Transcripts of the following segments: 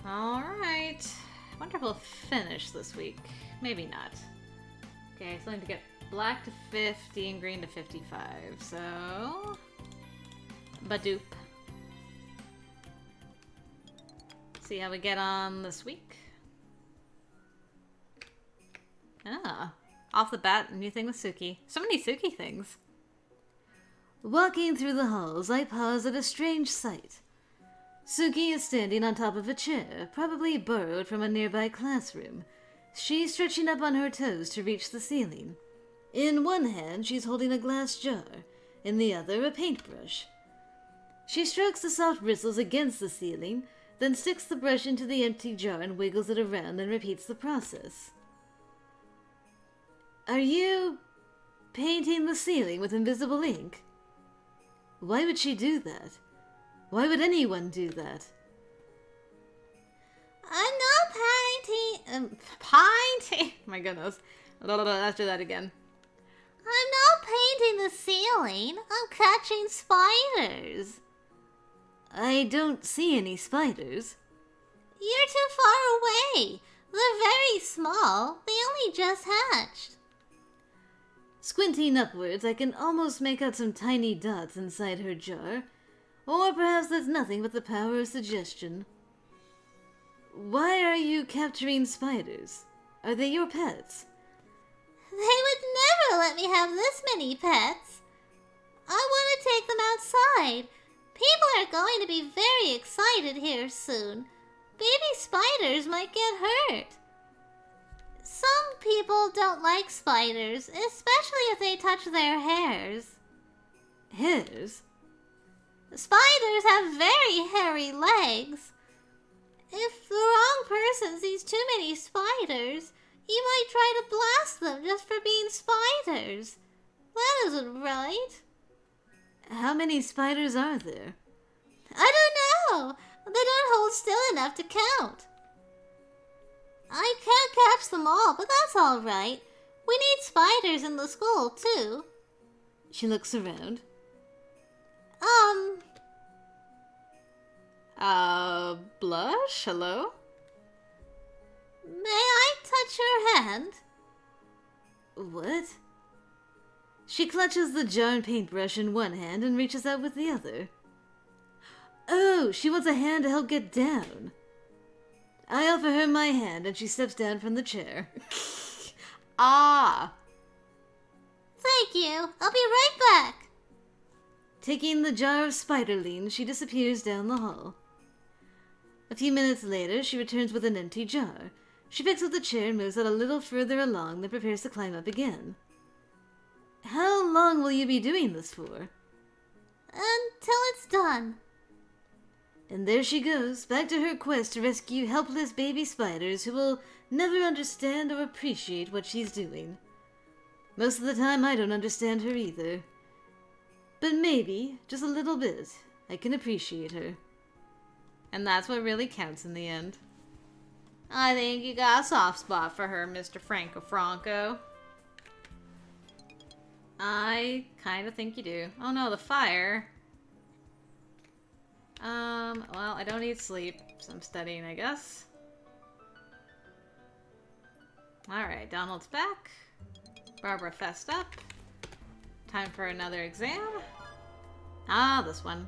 Alright. I wonder if we'll finish this week. Maybe not. Okay, so I need to get black to 50 and green to 55. So... Badoop. See how we get on this week. Ah. Off the bat, new thing with Suki. So many Suki things. Walking through the halls, I pause at a strange sight. Suki is standing on top of a chair, probably borrowed from a nearby classroom. She's stretching up on her toes to reach the ceiling. In one hand, she's holding a glass jar, in the other, a paintbrush. She strokes the soft bristles against the ceiling, then sticks the brush into the empty jar and wiggles it around and repeats the process. Are you painting the ceiling with invisible ink? Why would she do that? Why would anyone do that? I'm not painting... Painting? My goodness. Let's do that again. I'm not painting the ceiling. I'm catching spiders. I don't see any spiders. You're too far away. They're very small. They only just hatched. Squinting upwards, I can almost make out some tiny dots inside her jar. Or perhaps that's nothing but the power of suggestion. Why are you capturing spiders? Are they your pets? They would never let me have this many pets. I want to take them outside. People are going to be very excited here soon. Baby spiders might get hurt. Some people don't like spiders, especially if they touch their hairs. Hairs? Spiders have very hairy legs. If the wrong person sees too many spiders, he might try to blast them just for being spiders. That isn't right. How many spiders are there? I don't know. They don't hold still enough to count. I can't catch them all, but that's all right. We need spiders in the school, too. She looks around. Blush? Hello? May I touch your hand? What? She clutches the jar and paintbrush in one hand and reaches out with the other. Oh, she wants a hand to help get down. I offer her my hand and she steps down from the chair. Ah! Thank you. I'll be right back. Taking the jar of spiderline, she disappears down the hall. A few minutes later, she returns with an empty jar. She picks up the chair and moves it a little further along, then prepares to climb up again. How long will you be doing this for? Until it's done. And there she goes, back to her quest to rescue helpless baby spiders who will never understand or appreciate what she's doing. Most of the time, I don't understand her either. But maybe, just a little bit, I can appreciate her. And that's what really counts in the end. I think you got a soft spot for her, Mr. Franco. I kind of think you do. Oh no, the fire. Well, I don't need sleep, so I'm studying, I guess. Alright, Donald's back. Barbara fessed up. Time for another exam. Ah, this one.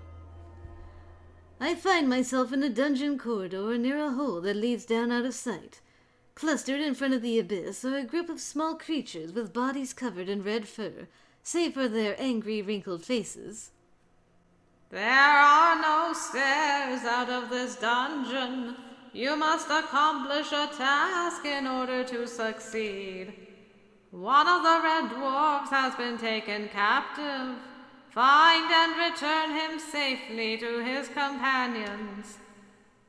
I find myself in a dungeon corridor near a hole that leads down out of sight. Clustered in front of the abyss are a group of small creatures with bodies covered in red fur, save for their angry, wrinkled faces. There are no stairs out of this dungeon. You must accomplish a task in order to succeed. One of the red dwarfs has been taken captive. Find and return him safely to his companions.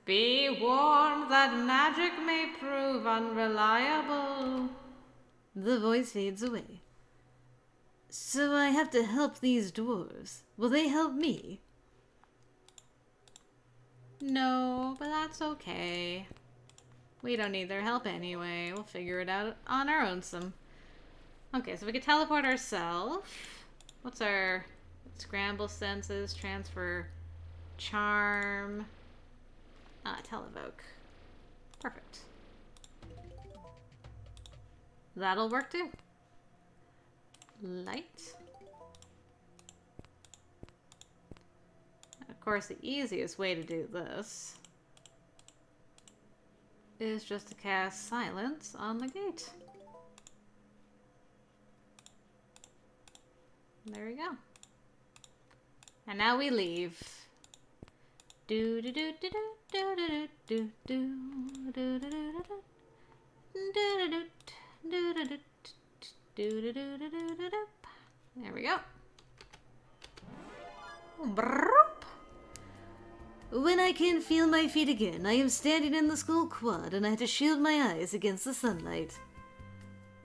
Be warned that magic may prove unreliable. The voice fades away. So I have to help these dwarves. Will they help me? No, but that's okay. We don't need their help anyway. We'll figure it out on our own some. Okay, so we can teleport ourselves. What's our scramble senses, transfer charm, televoke. Perfect. That'll work too. Light. Of course, the easiest way to do this is just to cast silence on the gate. There we go. And now we leave. Do do do do do do do do do do do do do. There we go. When I can feel my feet again, I am standing in the school quad and I have to shield my eyes against the sunlight.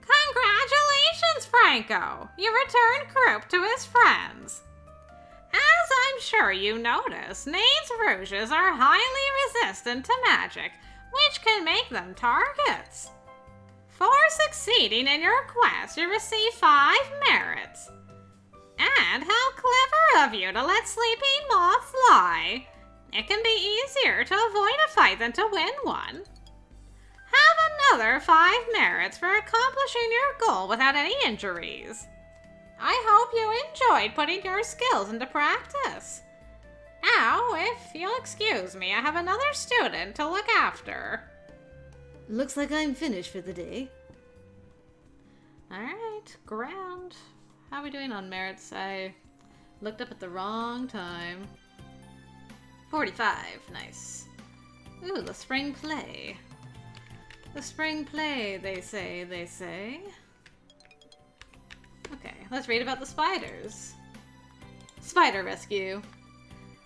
Congratulations, Franco! You returned Croup to his friends. As I'm sure you notice, Nade's rouges are highly resistant to magic, which can make them targets. For succeeding in your quest, you receive 5 merits. And how clever of you to let sleeping moths lie. It can be easier to avoid a fight than to win one. Have another 5 merits for accomplishing your goal without any injuries. I hope you enjoyed putting your skills into practice. Now, if you'll excuse me, I have another student to look after. Looks like I'm finished for the day. Alright, grand. How are we doing on merits? I looked up at the wrong time. 45, nice. Ooh, the spring play. The spring play, they say. Okay, let's read about the spiders. Spider rescue.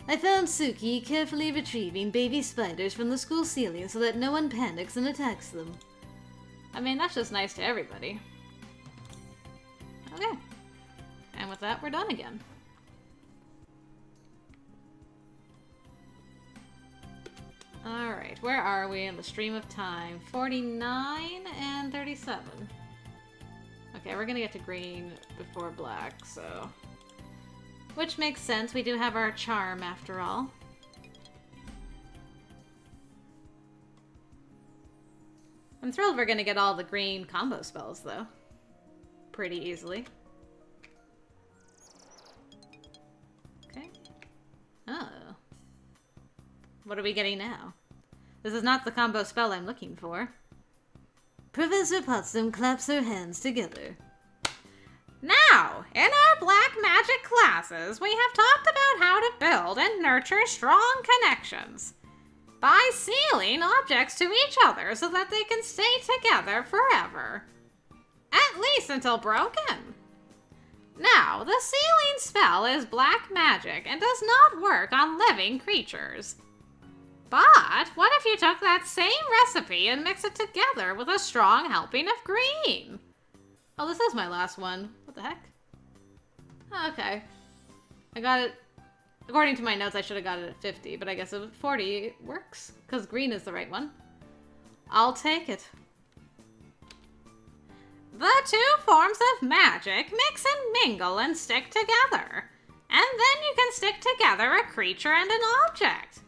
I found Suki carefully retrieving baby spiders from the school ceiling so that no one panics and attacks them. I mean, that's just nice to everybody. Okay. And with that, we're done again. Alright, where are we in the stream of time? 49 and 37. Okay, we're gonna get to green before black, so... Which makes sense, we do have our charm after all. I'm thrilled we're gonna get all the green combo spells, though. Pretty easily. Okay. Oh. What are we getting now? This is not the combo spell I'm looking for. Professor Potsdam claps her hands together. Now, in our black magic classes, we have talked about how to build and nurture strong connections by sealing objects to each other so that they can stay together forever. At least until broken. Now, the sealing spell is black magic and does not work on living creatures. But what if you took that same recipe and mixed it together with a strong helping of green? Oh, this is my last one. What the heck? Oh, okay. I got it. According to my notes, I should have got it at 50, but I guess 40 works, because green is the right one. I'll take it. The 2 forms of magic mix and mingle and stick together. And then you can stick together a creature and an object.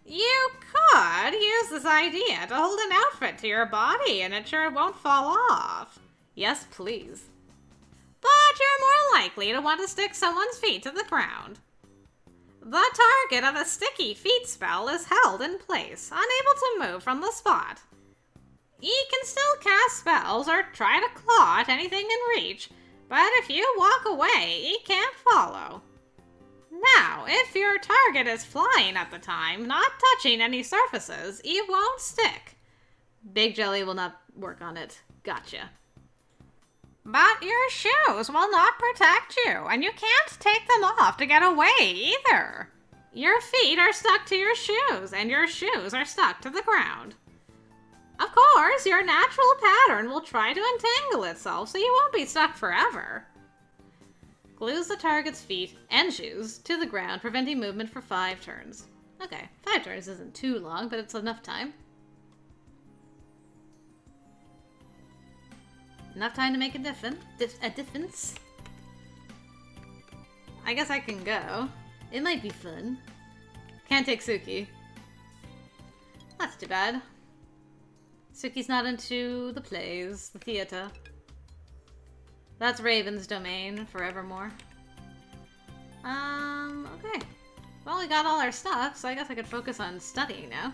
You could use this idea to hold an outfit to your body and it sure won't fall off. Yes, please. But you're more likely to want to stick someone's feet to the ground. The target of a sticky feet spell is held in place, unable to move from the spot. He can still cast spells or try to claw at anything in reach, but if you walk away, he can't follow. Now, if your target is flying at the time, not touching any surfaces, he won't stick. Big Jelly will not work on it. Gotcha. But your shoes will not protect you, and you can't take them off to get away either. Your feet are stuck to your shoes, and your shoes are stuck to the ground. Of course, your natural pattern will try to entangle itself, so you won't be stuck forever. Glues the target's feet and shoes to the ground, preventing movement for 5 turns. Okay, 5 turns isn't too long, but it's enough time. Enough time to make a difference. I guess I can go. It might be fun. Can't take Suki. That's too bad. Suki's not into the plays, the theater. That's Raven's domain, forevermore. Okay. Well, we got all our stuff, so I guess I could focus on studying now.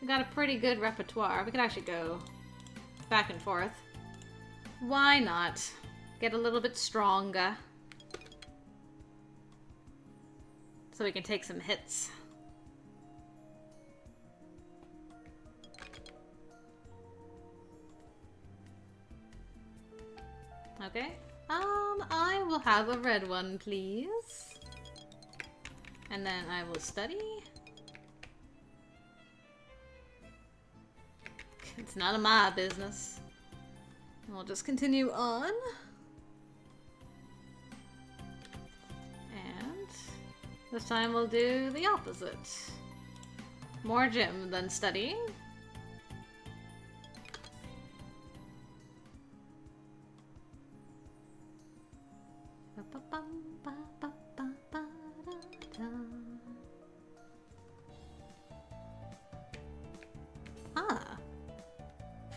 We got a pretty good repertoire. We could actually go back and forth. Why not? Get a little bit stronger. So we can take some hits. Okay. I will have a red one, please. And then I will study. It's none of my business. We'll just continue on. And this time we'll do the opposite. More gym than studying.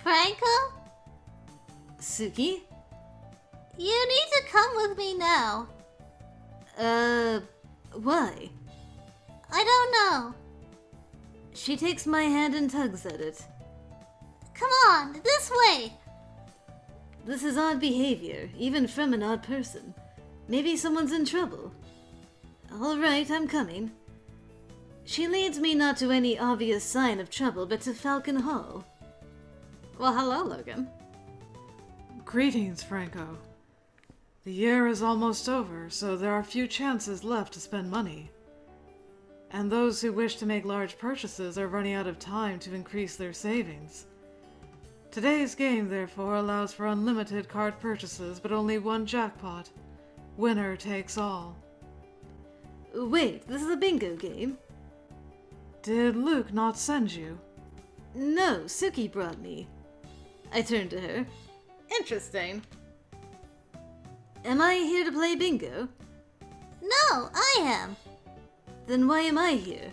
Franco? Suki? You need to come with me now. Why? I don't know. She takes my hand and tugs at it. Come on, this way. This is odd behavior, even from an odd person. Maybe someone's in trouble. Alright, I'm coming. She leads me not to any obvious sign of trouble, but to Falcon Hall. Well, hello, Logan. Greetings, Franco. The year is almost over, so there are few chances left to spend money. And those who wish to make large purchases are running out of time to increase their savings. Today's game, therefore, allows for unlimited card purchases, but only one jackpot. Winner takes all. Wait, this is a bingo game? Did Luke not send you? No, Suki brought me. I turned to her. Interesting. Am I here to play bingo? No, I am. Then why am I here?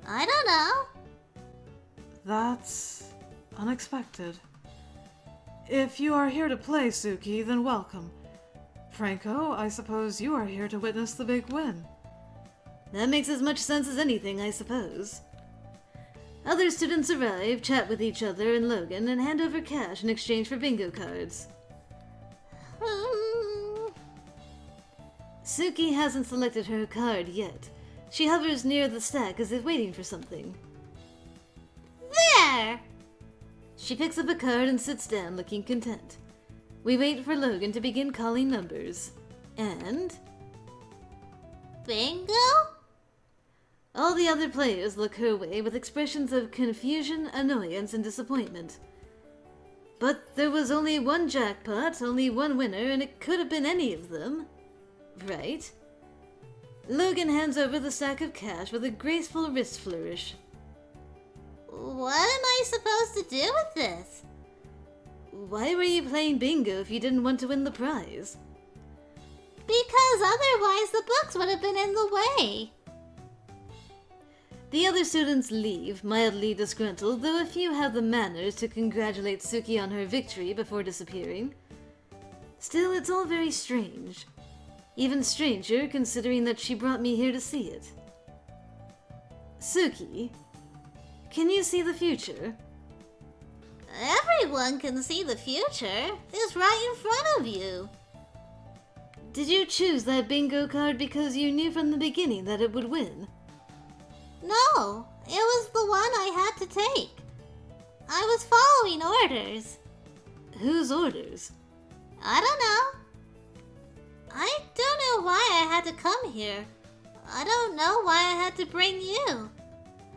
I don't know. That's unexpected. If you are here to play, Suki, then welcome. Franco, I suppose you are here to witness the big win. That makes as much sense as anything, I suppose. Other students arrive, chat with each other and Logan, and hand over cash in exchange for bingo cards. Suki hasn't selected her card yet. She hovers near the stack as if waiting for something. There! She picks up a card and sits down, looking content. We wait for Logan to begin calling numbers. And... Bingo? all the other players look her way with expressions of confusion, annoyance, and disappointment. But there was only one jackpot, only one winner, and it could have been any of them. Right? Logan hands over the stack of cash with a graceful wrist flourish. What am I supposed to do with this? Why were you playing bingo if you didn't want to win the prize? Because otherwise the books would have been in the way. The other students leave, mildly disgruntled, though a few have the manners to congratulate Suki on her victory before disappearing. Still, it's all very strange. Even stranger, considering that she brought me here to see it. Suki, can you see the future? Everyone can see the future. It's right in front of you. Did you choose that bingo card because you knew from the beginning that it would win? No, it was the one I had to take. I was following orders. Whose orders? I don't know. I don't know why I had to come here. I don't know why I had to bring you.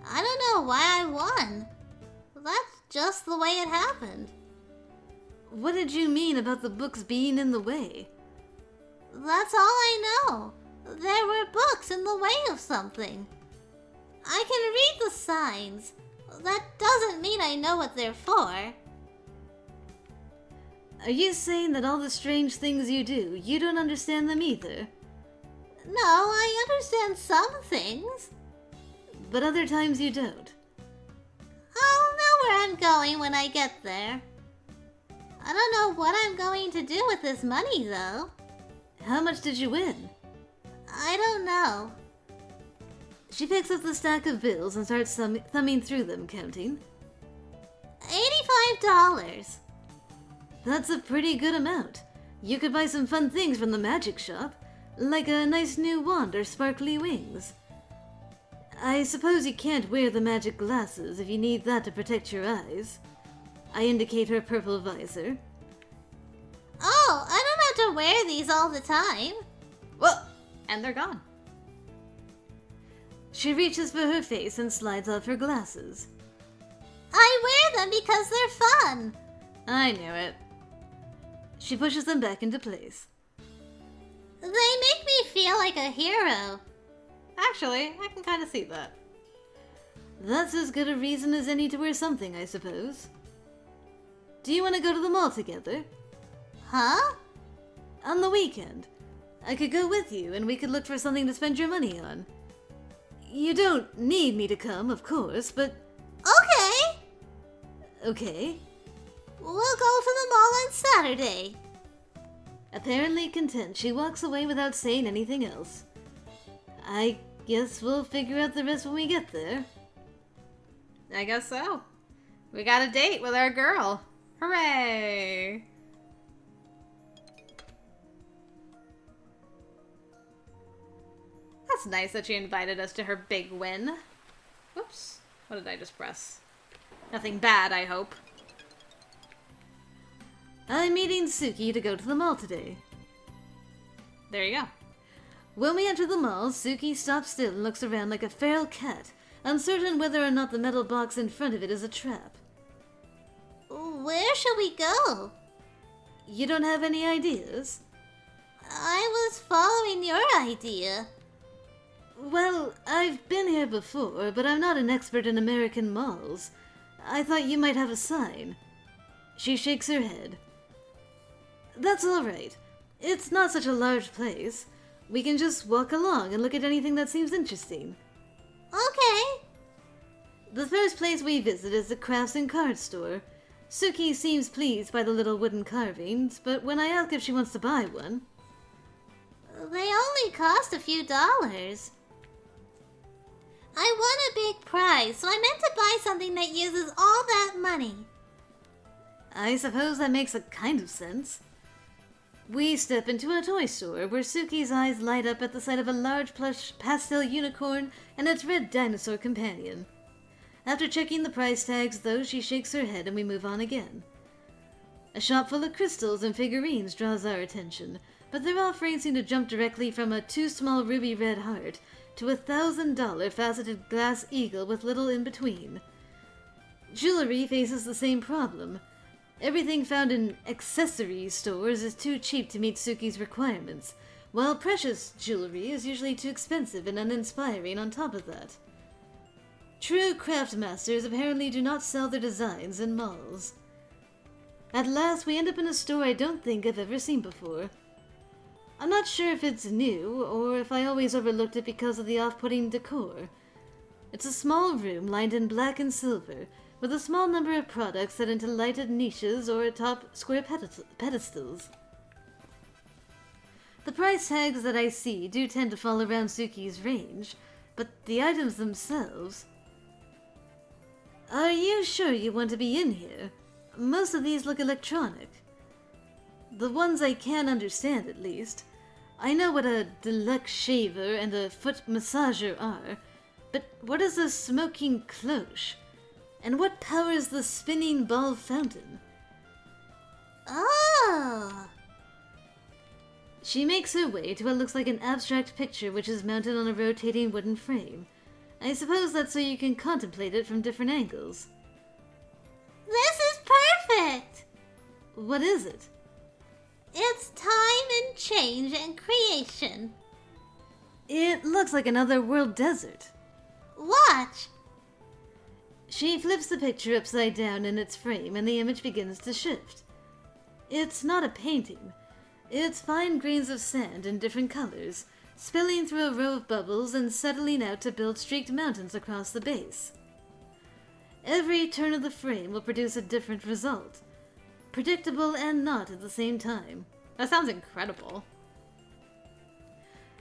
I don't know why I won. That's just the way it happened. What did you mean about the books being in the way? That's all I know. There were books in the way of something. I can read the signs. That doesn't mean I know what they're for. Are you saying that all the strange things you do, you don't understand them either? No, I understand some things. But other times you don't? where I'm going when I get there. I don't know what I'm going to do with this money, though. How much did you win? I don't know. She picks up the stack of bills and starts thumbing through them, counting. $85. That's a pretty good amount. You could buy some fun things from the magic shop, like a nice new wand or sparkly wings. I suppose you can't wear the magic glasses if you need that to protect your eyes. I indicate her purple visor. Oh, I don't have to wear these all the time. Well, and they're gone. She reaches for her face and slides off her glasses. I wear them because they're fun. I knew it. She pushes them back into place. They make me feel like a hero. Actually, I can kind of see that. That's as good a reason as any to wear something, I suppose. Do you want to go to the mall together? Huh? On the weekend. I could go with you and we could look for something to spend your money on. You don't need me to come, of course, but... Okay. Okay. We'll go to the mall on Saturday. Apparently content, she walks away without saying anything else. I guess we'll figure out the rest when we get there. I guess so. We got a date with our girl. Hooray! That's nice that she invited us to her big win. Whoops. What did I just press? Nothing bad, I hope. I'm meeting Suki to go to the mall today. There you go. When we enter the mall, Suki stops still and looks around like a feral cat, uncertain whether or not the metal box in front of it is a trap. Where shall we go? You don't have any ideas? I was following your idea. Well, I've been here before, but I'm not an expert in American malls. I thought you might have a sign. She shakes her head. That's all right. It's not such a large place. We can just walk along and look at anything that seems interesting. Okay. The first place we visit is the crafts and cards store. Suki seems pleased by the little wooden carvings, but when I ask if she wants to buy one... They only cost a few dollars. I won a big prize, so I meant to buy something that uses all that money. I suppose that makes a kind of sense. We step into a toy store where Suki's eyes light up at the sight of a large plush pastel unicorn and its red dinosaur companion. After checking the price tags, though, she shakes her head and we move on again. A shop full of crystals and figurines draws our attention, but their offerings seem to jump directly from a too small ruby red heart to a $1,000 faceted glass eagle with little in between. Jewelry faces the same problem. Everything found in accessories stores is too cheap to meet Suki's requirements, while precious jewelry is usually too expensive and uninspiring on top of that. True craft masters apparently do not sell their designs in malls. At last, we end up in a store I don't think I've ever seen before. I'm not sure if it's new, or if I always overlooked it because of the off-putting decor. It's a small room lined in black and silver, with a small number of products set into lighted niches or atop square pedestals. The price tags that I see do tend to fall around Suki's range, but the items themselves... Are you sure you want to be in here? Most of these look electronic. The ones I can understand, at least. I know what a deluxe shaver and a foot massager are, but what is a smoking cloche? And what powers the spinning ball fountain? Oh! She makes her way to what looks like an abstract picture which is mounted on a rotating wooden frame. I suppose that's so you can contemplate it from different angles. This is perfect! What is it? It's time and change and creation. It looks like another world desert. Watch! She flips the picture upside down in its frame and the image begins to shift. It's not a painting. It's fine grains of sand in different colors, spilling through a row of bubbles and settling out to build streaked mountains across the base. Every turn of the frame will produce a different result. Predictable and not at the same time. That sounds incredible.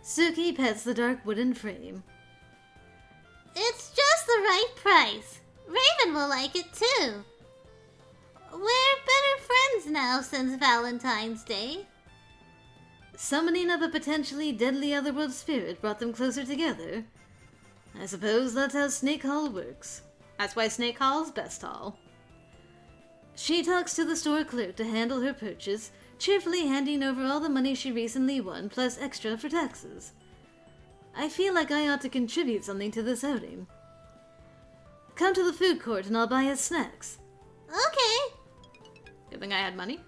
Suki pets the dark wooden frame. It's just the right price. Raven will like it too. We're better friends now since Valentine's Day. Summoning of a potentially deadly otherworld spirit brought them closer together. I suppose that's how Snake Hall works. That's why Snake Hall's best hall. She talks to the store clerk to handle her purchase, cheerfully handing over all the money she recently won, plus extra for taxes. I feel like I ought to contribute something to this outing. Come to the food court and I'll buy us snacks. Okay. Good thing I had money.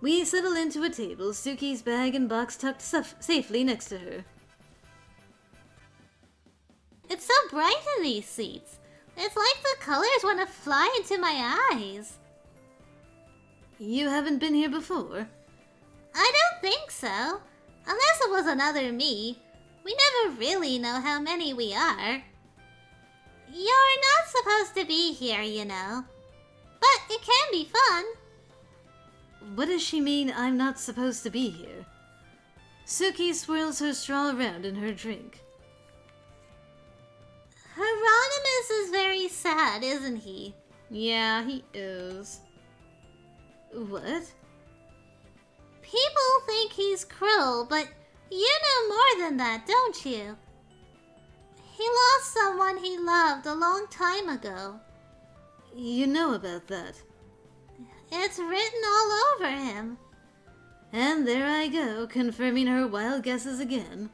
We settle into a table, Suki's bag and box tucked safely next to her. It's so bright in these seats. It's like the colors want to fly into my eyes. You haven't been here before? I don't think so. Unless it was another me. We never really know how many we are. You're not supposed to be here, you know. But it can be fun. What does she mean I'm not supposed to be here? Suki swirls her straw around in her drink. Hieronymus is very sad, isn't he? Yeah, he is. What? People think he's cruel, but you know more than that, don't you? He lost someone he loved a long time ago. You know about that. It's written all over him. And there I go, confirming her wild guesses again.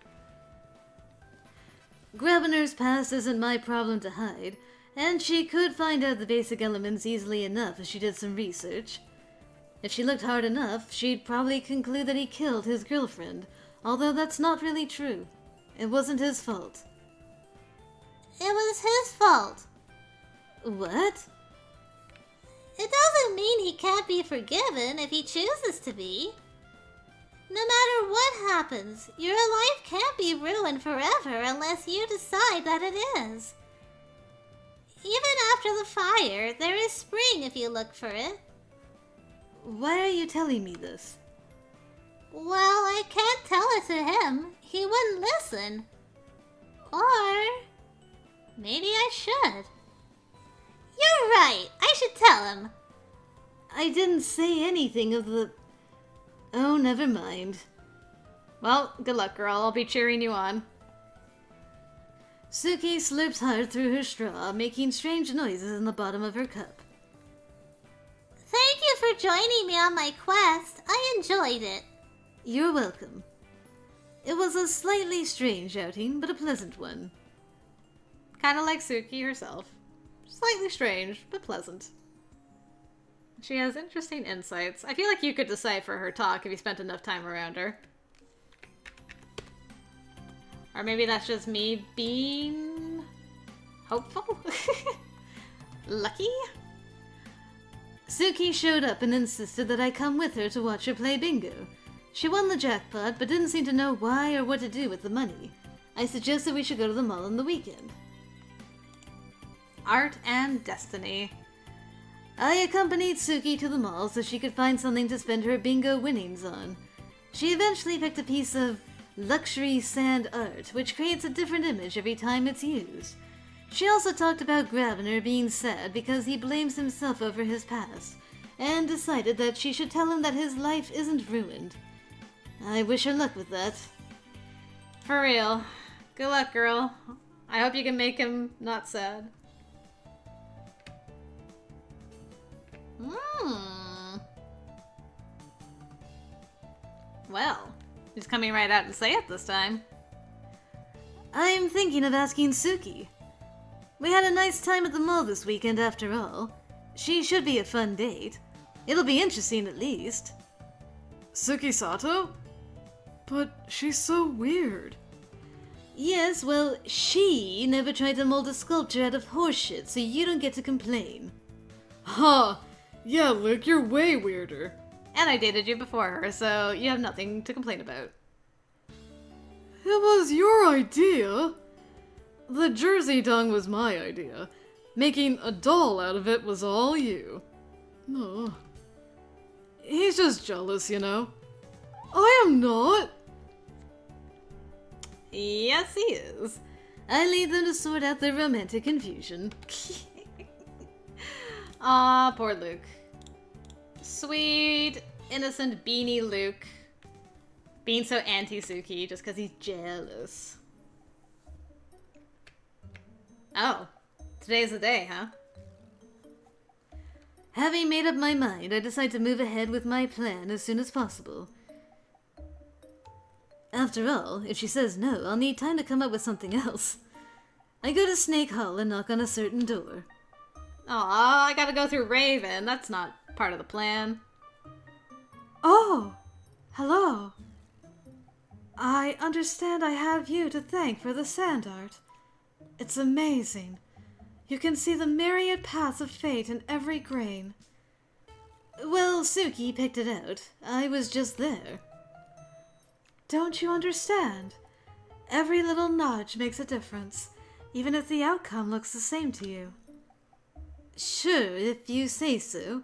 Gravener's past isn't my problem to hide, and she could find out the basic elements easily enough if she did some research. If she looked hard enough, she'd probably conclude that he killed his girlfriend, although that's not really true. It wasn't his fault. It was his fault. What? It doesn't mean he can't be forgiven if he chooses to be. No matter what happens, your life can't be ruined forever unless you decide that it is. Even after the fire, there is spring if you look for it. Why are you telling me this? Well, I can't tell it to him. He wouldn't listen. Or maybe I should. You're right. I should tell him. I didn't say anything of the... Oh, never mind. Well, good luck, girl. I'll be cheering you on. Suki slurps hard through her straw, making strange noises in the bottom of her cup. Thank you for joining me on my quest. I enjoyed it. You're welcome. It was a slightly strange outing, but a pleasant one. Kind of like Suki herself. Slightly strange, but pleasant. She has interesting insights. I feel like you could decipher her talk if you spent enough time around her. Or maybe that's just me being hopeful? Lucky? Suki showed up and insisted that I come with her to watch her play bingo. She won the jackpot, but didn't seem to know why or what to do with the money. I suggested we should go to the mall on the weekend. Art and destiny. I accompanied Suki to the mall so she could find something to spend her bingo winnings on. She eventually picked a piece of luxury sand art, which creates a different image every time it's used. She also talked about Gravener being sad because he blames himself over his past, and decided that she should tell him that his life isn't ruined. I wish her luck with that. For real. Good luck, girl. I hope you can make him not sad. Well, he's coming right out and say it this time. I'm thinking of asking Suki. We had a nice time at the mall this weekend after all. She should be a fun date. It'll be interesting at least. Suki Sato? But she's so weird. Yes, well, she never tried to mold a sculpture out of horseshit, so you don't get to complain. Huh. Yeah, Luke, you're way weirder. And I dated you before her, so you have nothing to complain about. It was your idea. The Jersey dong was my idea. Making a doll out of it was all you. No. He's just jealous, you know. I am not. Yes, he is. I leave them to sort out their romantic confusion. Aw, poor Luke. Sweet, innocent beanie Luke. Being so anti-Suki just because he's jealous. Oh, today's the day, huh? Having made up my mind, I decide to move ahead with my plan as soon as possible. After all, if she says no, I'll need time to come up with something else. I go to Snake Hall and knock on a certain door. Aw, I gotta go through Raven. That's not part of the plan. Oh, hello. I understand I have you to thank for the sand art. It's amazing. You can see the myriad paths of fate in every grain. Well, Suki picked it out. I was just there. Don't you understand? Every little nudge makes a difference, even if the outcome looks the same to you. Sure, if you say so.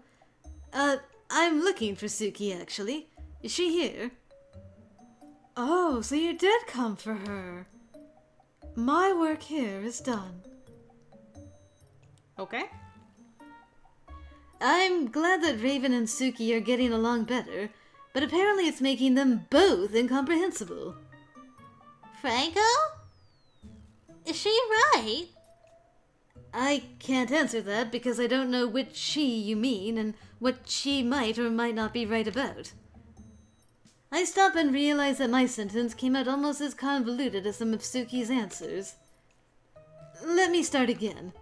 I'm looking for Suki, actually. Is she here? Oh, so you did come for her. My work here is done. Okay. I'm glad that Raven and Suki are getting along better, but apparently it's making them both incomprehensible. Franco? Is she right? I can't answer that because I don't know which she you mean and what she might or might not be right about. I stop and realize that my sentence came out almost as convoluted as some of Suki's answers. Let me start again.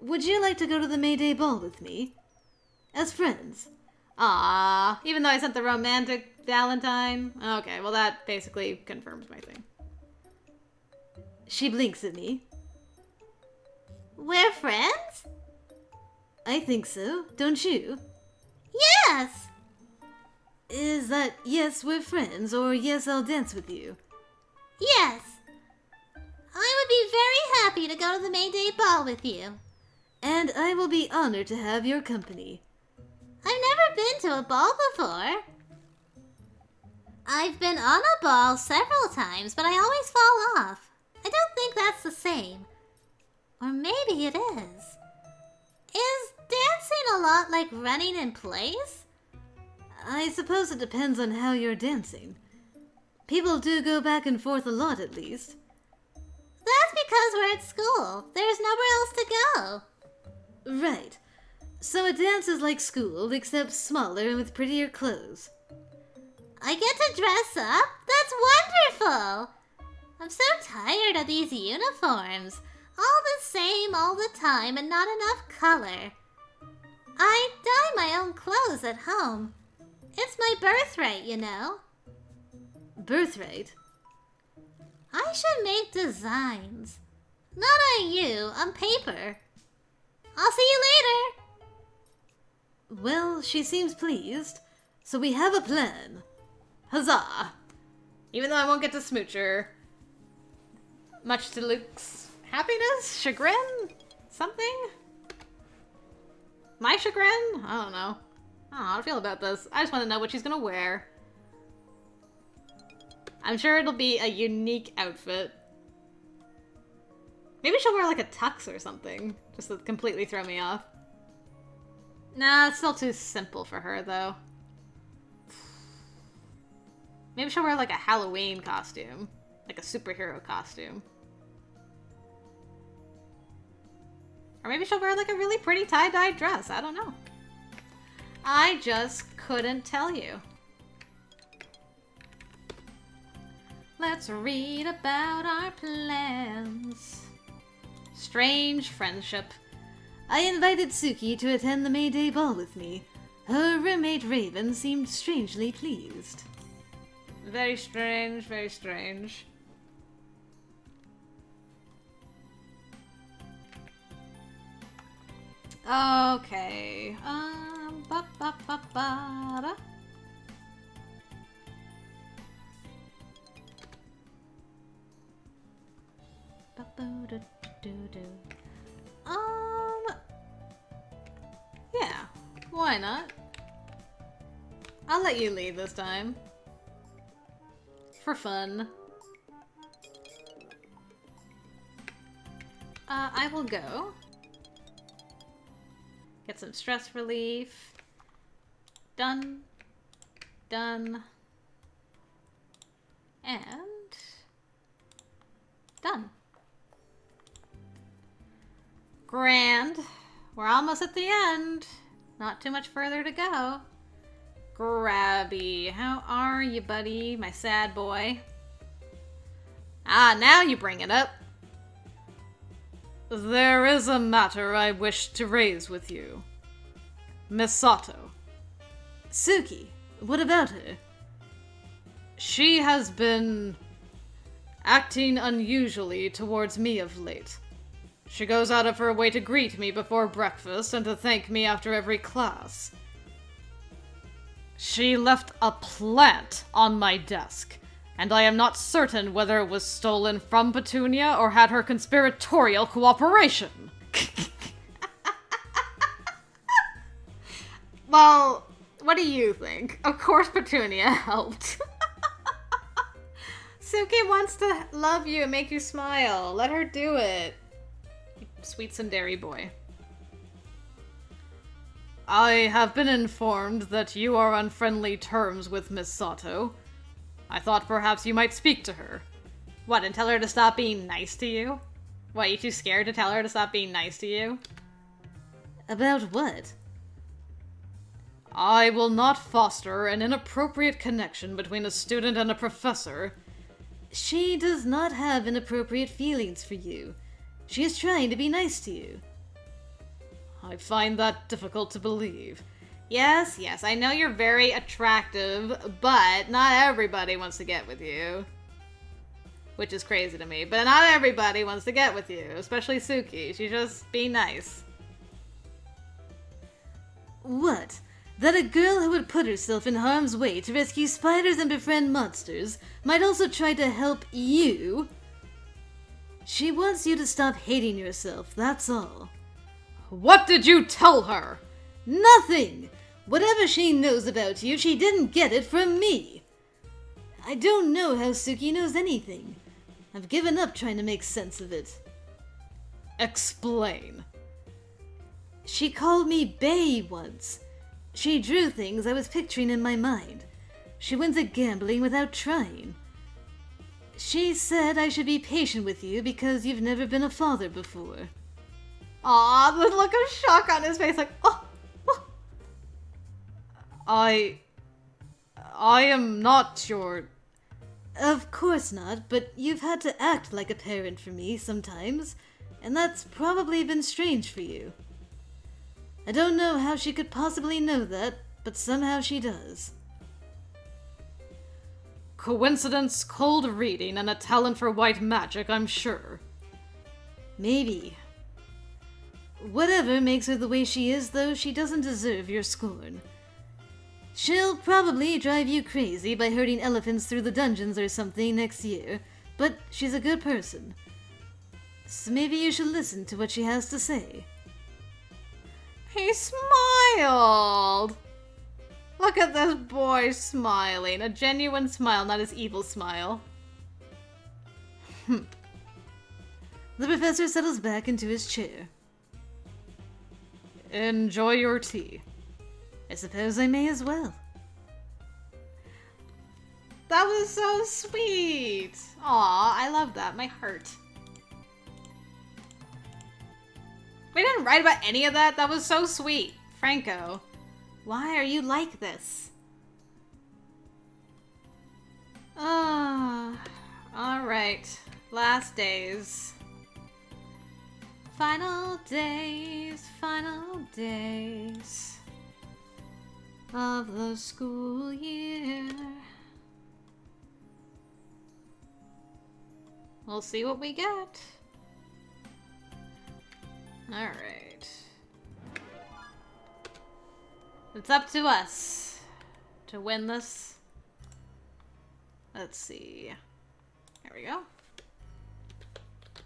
Would you like to go to the May Day ball with me? As friends? Ah, even though I sent the romantic Valentine? Okay, well that basically confirms my thing. She blinks at me. We're friends? I think so, don't you? Yes! Is that yes, we're friends, or yes, I'll dance with you? Yes. I would be very happy to go to the May Day ball with you. And I will be honored to have your company. I've never been to a ball before. I've been on a ball several times, but I always fall off. I don't think that's the same. Or maybe it is. Is dancing a lot like running in place? I suppose it depends on how you're dancing. People do go back and forth a lot, at least. That's because we're at school. There's nowhere else to go. Right. So a dance is like school, except smaller and with prettier clothes. I get to dress up? That's wonderful! I'm so tired of these uniforms. All the same all the time and not enough color. I dye my own clothes at home. It's my birthright, you know. Birthright? I should make designs. Not on you, on paper. I'll see you later. Well, she seems pleased, so we have a plan. Huzzah! Even though I won't get to smooch her. Much to Luke's happiness? Chagrin? Something? My chagrin? I don't know. I don't know how to feel about this. I just want to know what she's gonna wear. I'm sure it'll be a unique outfit. Maybe she'll wear like a tux or something, just to completely throw me off. Nah, it's still too simple for her, though. Maybe she'll wear like a Halloween costume. Like a superhero costume. Or maybe she'll wear like a really pretty tie-dye dress. I don't know. I just couldn't tell you. Let's read about our plans. Strange friendship. I invited Suki to attend the May Day ball with me. Her roommate Raven seemed strangely pleased. Very strange, very strange. Okay. Ba ba ba ba da. Ba ba da do do. Why not? I'll let you lead this time. For fun. I will go. Get some stress relief. Done. Done. And... done. Grand. We're almost at the end. Not too much further to go. Grabby. How are you, buddy? My sad boy. Ah, now you bring it up. There is a matter I wish to raise with you. Miss Sato. Suki, what about her? She has been acting unusually towards me of late. She goes out of her way to greet me before breakfast and to thank me after every class. She left a plant on my desk, and I am not certain whether it was stolen from Petunia or had her conspiratorial cooperation. Well, what do you think? Of course Petunia helped. Suki wants to love you and make you smile. Let her do it. You sweet tsundere boy. I have been informed that you are on friendly terms with Miss Sato. I thought perhaps you might speak to her. What, and tell her to stop being nice to you? What, you too scared to tell her to stop being nice to you? About what? I will not foster an inappropriate connection between a student and a professor. She does not have inappropriate feelings for you. She is trying to be nice to you. I find that difficult to believe. Yes, I know you're very attractive, but not everybody wants to get with you. Which is crazy to me, but not everybody wants to get with you, especially Suki. She's just being nice. What? That a girl who would put herself in harm's way to rescue spiders and befriend monsters might also try to help you? She wants you to stop hating yourself, that's all. What did you tell her? Nothing! Whatever she knows about you, she didn't get it from me. I don't know how Suki knows anything. I've given up trying to make sense of it. Explain. She called me Bae once. She drew things I was picturing in my mind. She went at gambling without trying. She said I should be patient with you because you've never been a father before. Aw, the look of shock on his face, like, oh! I am not your... Of course not, but you've had to act like a parent for me sometimes, and that's probably been strange for you. I don't know how she could possibly know that, but somehow she does. Coincidence, cold reading, and a talent for white magic, I'm sure. Maybe. Whatever makes her the way she is, though, she doesn't deserve your scorn. She'll probably drive you crazy by herding elephants through the dungeons or something next year, but she's a good person. So maybe you should listen to what she has to say. He smiled! Look at this boy smiling. A genuine smile, not his evil smile. The professor settles back into his chair. Enjoy your tea. I suppose I may as well. That was so sweet! Aw, I love that. My heart. We didn't write about any of that? That was so sweet. Franco, why are you like this? Alright. Last days. Final days of the school year. We'll see what we get. Alright. It's up to us to win this. Let's see. There we go.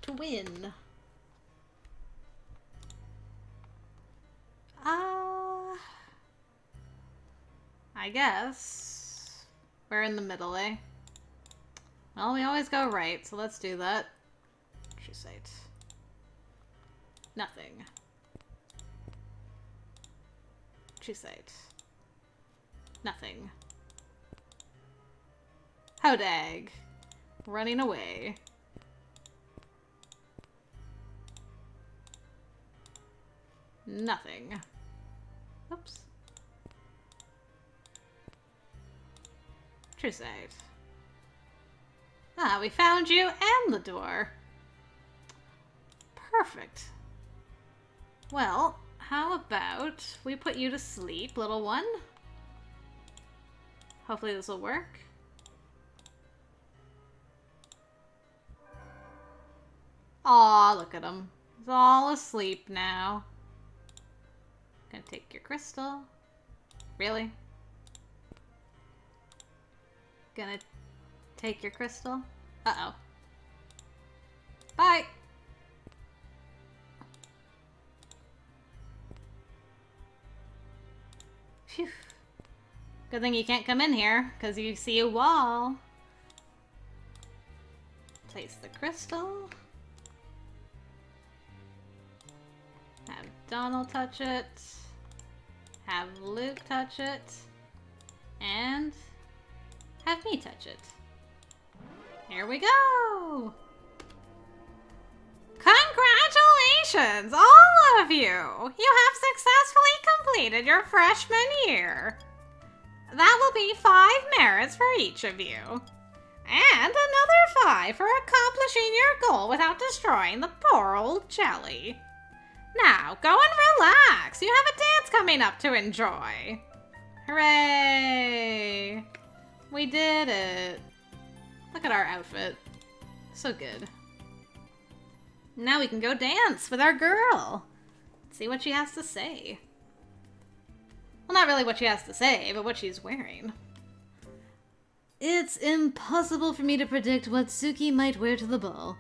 To win. I guess we're in the middle, eh? Well, we always go right, so let's do that. True sight. Nothing. True sight. Nothing. Hodag. Running away. Nothing. Oops. True sight. Ah, we found you and the door. Perfect. Well, how about we put you to sleep, little one? Hopefully this will work. Aw, look at him. He's all asleep now. Gonna take your crystal. Really? Gonna take your crystal? Uh-oh. Bye! Phew. Good thing you can't come in here, because you see a wall. Place the crystal. Have Donald touch it. Have Luke touch it. And have me touch it. Here we go! Congratulations, all of you! You have successfully completed your freshman year. That will be 5 merits for each of you. And another 5 for accomplishing your goal without destroying the poor old jelly. Now, go and relax. You have a dance coming up to enjoy. Hooray! We did it. Look at our outfit. So good. Now we can go dance with our girl. See what she has to say. Well, not really what she has to say, but what she's wearing. It's impossible for me to predict what Suki might wear to the ball.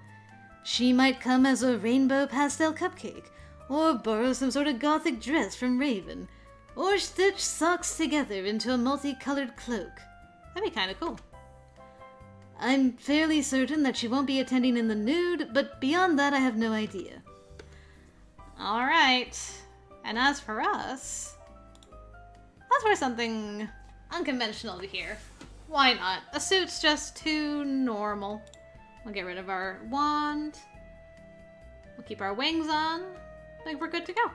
She might come as a rainbow pastel cupcake, or borrow some sort of gothic dress from Raven, or stitch socks together into a multicolored cloak. That'd be kind of cool. I'm fairly certain that she won't be attending in the nude, but beyond that I have no idea. Alright. And as for us, let's wear something unconventional to here. Why not? A suit's just too normal. We'll get rid of our wand. We'll keep our wings on. I think we're good to go.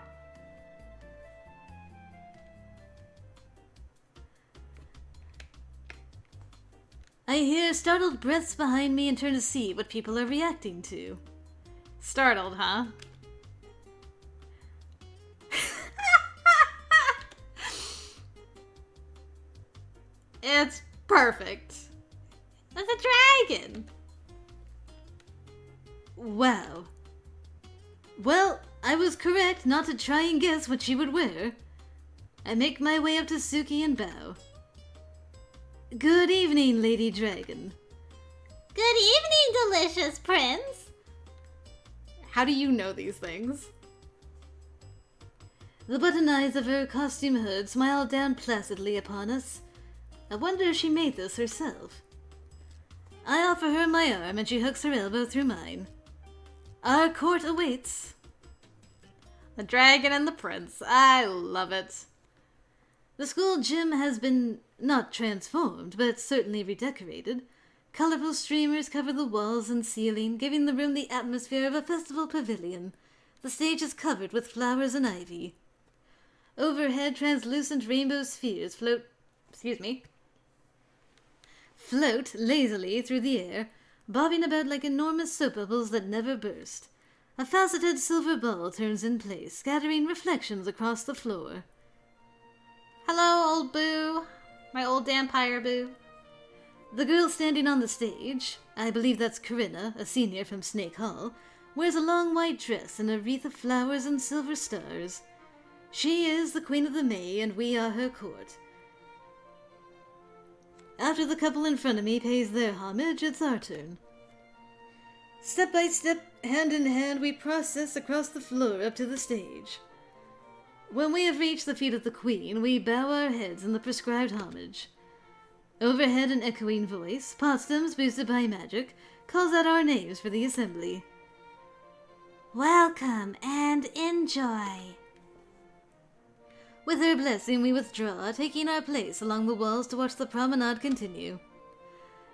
I hear startled breaths behind me and turn to see what people are reacting to. Startled, huh? It's perfect. It's a dragon. Wow. Well, I was correct not to try and guess what she would wear. I make my way up to Suki and bow. Good evening, Lady Dragon. Good evening, delicious prince. How do you know these things? The button eyes of her costume hood smile down placidly upon us. I wonder if she made this herself. I offer her my arm and she hooks her elbow through mine. Our court awaits. The dragon and the prince. I love it. The school gym has been not transformed, but certainly redecorated. Colorful streamers cover the walls and ceiling, giving the room the atmosphere of a festival pavilion. The stage is covered with flowers and ivy. Overhead, translucent rainbow spheres float lazily through the air, bobbing about like enormous soap bubbles that never burst. A faceted silver ball turns in place, scattering reflections across the floor. Hello, old boo. My old vampire boo. The girl standing on the stage, I believe that's Corinna, a senior from Snake Hall, wears a long white dress and a wreath of flowers and silver stars. She is the Queen of the May, and we are her court. After the couple in front of me pays their homage, it's our turn. Step by step, hand in hand, we process across the floor up to the stage. When we have reached the feet of the Queen, we bow our heads in the prescribed homage. Overhead an echoing voice, Potsdams boosted by magic, calls out our names for the assembly. Welcome and enjoy. With her blessing we withdraw, taking our place along the walls to watch the promenade continue.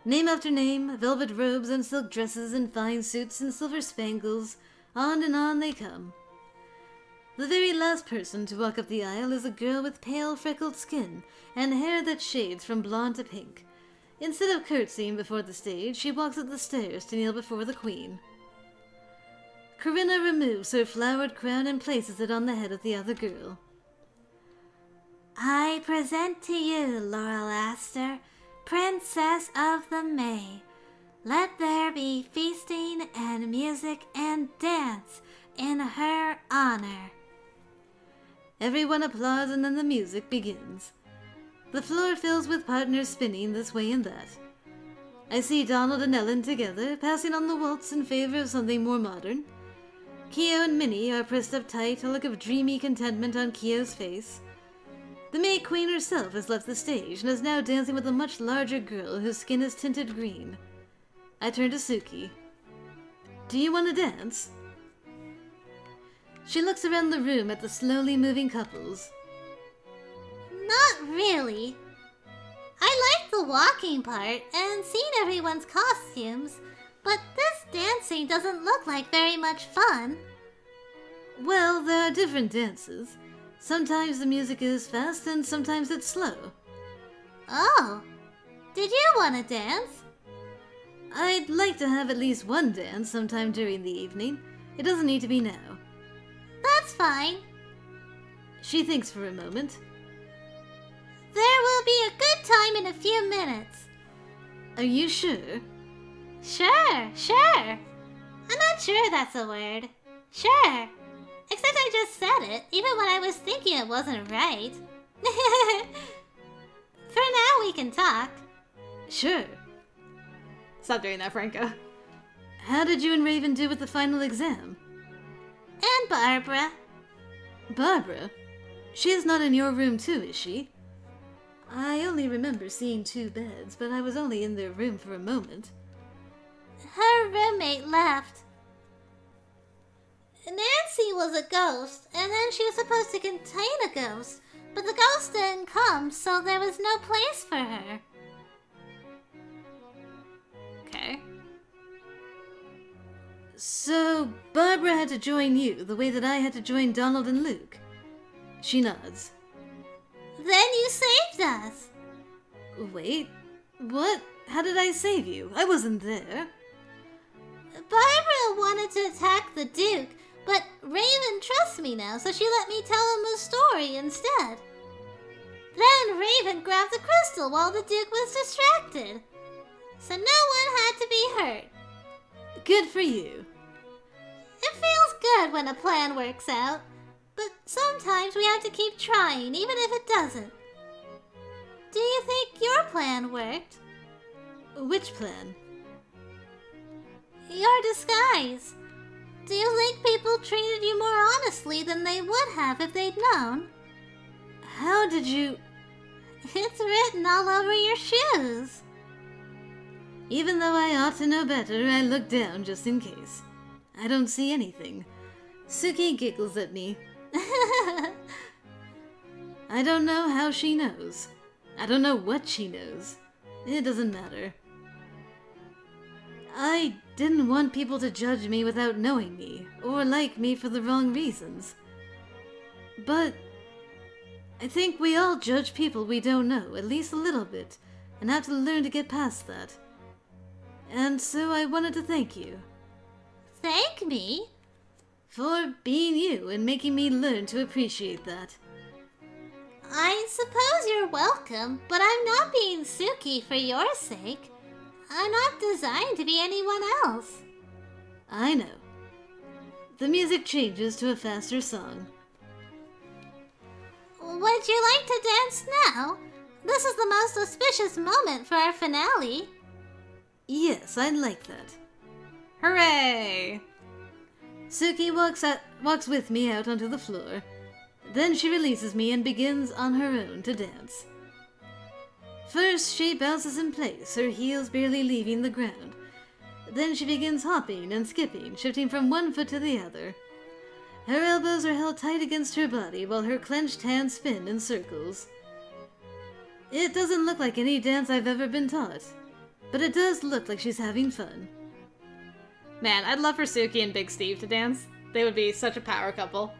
Name after name, velvet robes and silk dresses and fine suits and silver spangles, on and on they come. The very last person to walk up the aisle is a girl with pale, freckled skin and hair that shades from blonde to pink. Instead of curtsying before the stage, she walks up the stairs to kneel before the Queen. Corinna removes her flowered crown and places it on the head of the other girl. I present to you, Laurel Aster, Princess of the May. Let there be feasting and music and dance in her honor. Everyone applauds and then the music begins. The floor fills with partners spinning this way and that. I see Donald and Ellen together, passing on the waltz in favor of something more modern. Keo and Minnie are pressed up tight, a look of dreamy contentment on Keo's face. The May Queen herself has left the stage and is now dancing with a much larger girl whose skin is tinted green. I turn to Suki. Do you want to dance? She looks around the room at the slowly moving couples. Not really. I like the walking part and seeing everyone's costumes, but this dancing doesn't look like very much fun. Well, there are different dances. Sometimes the music is fast and sometimes it's slow. Oh, did you want to dance? I'd like to have at least one dance sometime during the evening. It doesn't need to be now. That's fine. She thinks for a moment. There will be a good time in a few minutes. Are you sure? Sure. I'm not sure that's a word. Sure. Except I just said it, even when I was thinking it wasn't right. For now, we can talk. Sure. Stop doing that, Franco. How did you and Raven do with the final exam? And Barbara. Barbara? She is not in your room too, is she? I only remember seeing 2 beds, but I was only in their room for a moment. Her roommate left. Nancy was a ghost, and then she was supposed to contain a ghost, but the ghost didn't come, so there was no place for her. Okay. So, Barbara had to join you the way that I had to join Donald and Luke. She nods. Then you saved us. Wait, what? How did I save you? I wasn't there. Barbara wanted to attack the Duke, but Raven trusts me now, so she let me tell him the story instead. Then Raven grabbed the crystal while the Duke was distracted. So no one had to be hurt. Good for you. It feels good when a plan works out, but sometimes we have to keep trying, even if it doesn't. Do you think your plan worked? Which plan? Your disguise. Do you think people treated you more honestly than they would have if they'd known? How did you... It's written all over your shoes. Even though I ought to know better, I look down just in case. I don't see anything. Suki giggles at me. I don't know how she knows. I don't know what she knows. It doesn't matter. I didn't want people to judge me without knowing me, or like me for the wrong reasons. But I think we all judge people we don't know, at least a little bit, and have to learn to get past that. And so I wanted to thank you. Thank me? For being you and making me learn to appreciate that. I suppose you're welcome, but I'm not being Suki for your sake. I'm not designed to be anyone else. I know. The music changes to a faster song. Would you like to dance now? This is the most auspicious moment for our finale. Yes, I'd like that. Hooray! Suki walks with me out onto the floor. Then she releases me and begins on her own to dance. First, she bounces in place, her heels barely leaving the ground. Then she begins hopping and skipping, shifting from one foot to the other. Her elbows are held tight against her body while her clenched hands spin in circles. It doesn't look like any dance I've ever been taught, but it does look like she's having fun. Man, I'd love for Suki and Big Steve to dance. They would be such a power couple.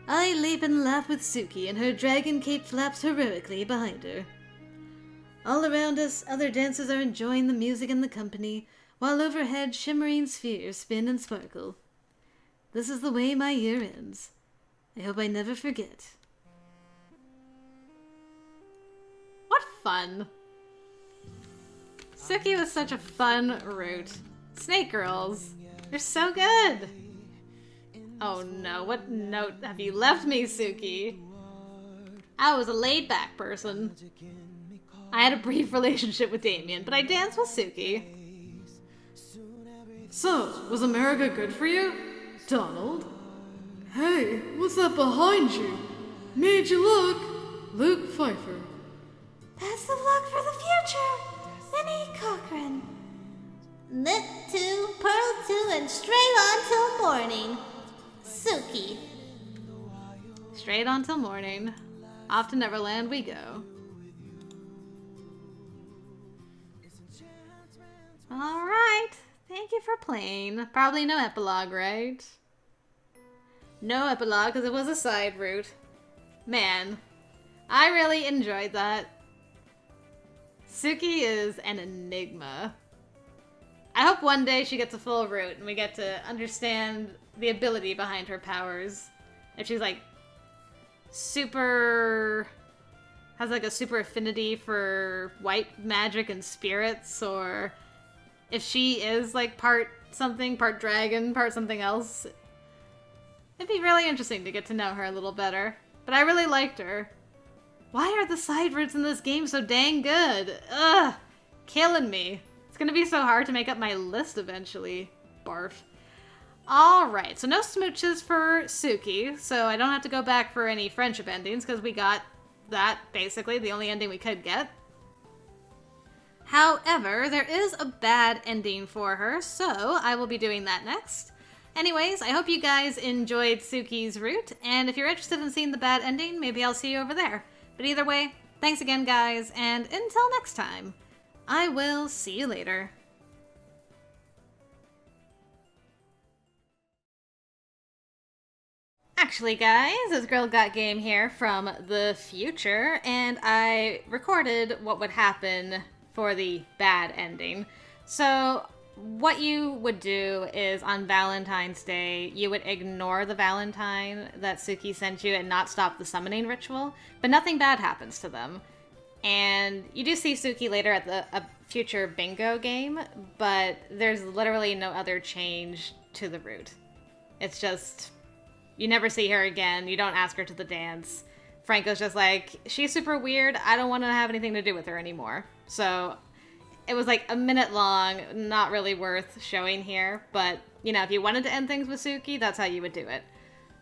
I leap and laugh with Suki, and her dragon cape flaps heroically behind her. All around us, other dancers are enjoying the music and the company, while overhead shimmering spheres spin and sparkle. This is the way my year ends. I hope I never forget. What fun! Suki was such a fun route. Snake Girls, they're so good! Oh no, what note have you left me, Suki? I was a laid-back person. I had a brief relationship with Damien, but I danced with Suki. So, was America good for you? Donald? Hey, what's that behind you? Made you look. Luke Pfeiffer. Best of luck for the future, Minnie Cochran. Knit 2, purl 2, and straight on till morning. Suki. Straight on till morning. Off to Neverland we go. Alright, thank you for playing. Probably no epilogue, right? No epilogue, because it was a side route. Man, I really enjoyed that. Suki is an enigma. I hope one day she gets a full route and we get to understand the ability behind her powers. If she's like super... has like a super affinity for white magic and spirits, or if she is like part something, part dragon, part something else. It'd be really interesting to get to know her a little better. But I really liked her. Why are the side routes in this game so dang good? Ugh! Killing me. It's gonna be so hard to make up my list eventually. Barf. Alright, so no smooches for Suki, so I don't have to go back for any friendship endings, because we got that, basically, the only ending we could get. However, there is a bad ending for her, so I will be doing that next. Anyways, I hope you guys enjoyed Suki's route, and if you're interested in seeing the bad ending, maybe I'll see you over there. But either way, thanks again, guys, and until next time, I will see you later. Actually, guys, it's GirlGotGame here from the future, and I recorded what would happen for the bad ending. So, what you would do is on Valentine's Day, you would ignore the Valentine that Suki sent you and not stop the summoning ritual, but nothing bad happens to them. And you do see Suki later at a future bingo game, but there's literally no other change to the route. It's just, you never see her again, you don't ask her to the dance. Franco's just like, she's super weird, I don't want to have anything to do with her anymore. So it was like a minute long, not really worth showing here, but, you know, if you wanted to end things with Suki, that's how you would do it.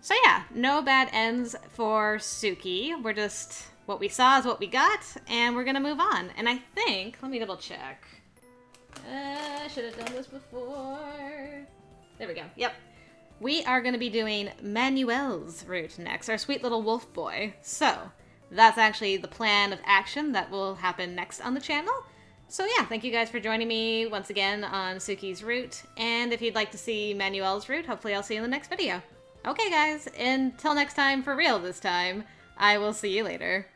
So yeah, no bad ends for Suki. We're just, what we saw is what we got, and we're gonna move on. And I think, let me double check. I should have done this before. There we go, yep. We are gonna be doing Manuel's route next, our sweet little wolf boy. So, that's actually the plan of action that will happen next on the channel. So yeah, thank you guys for joining me once again on Suki's route, and if you'd like to see Manuel's route, hopefully I'll see you in the next video. Okay guys, until next time, for real this time, I will see you later.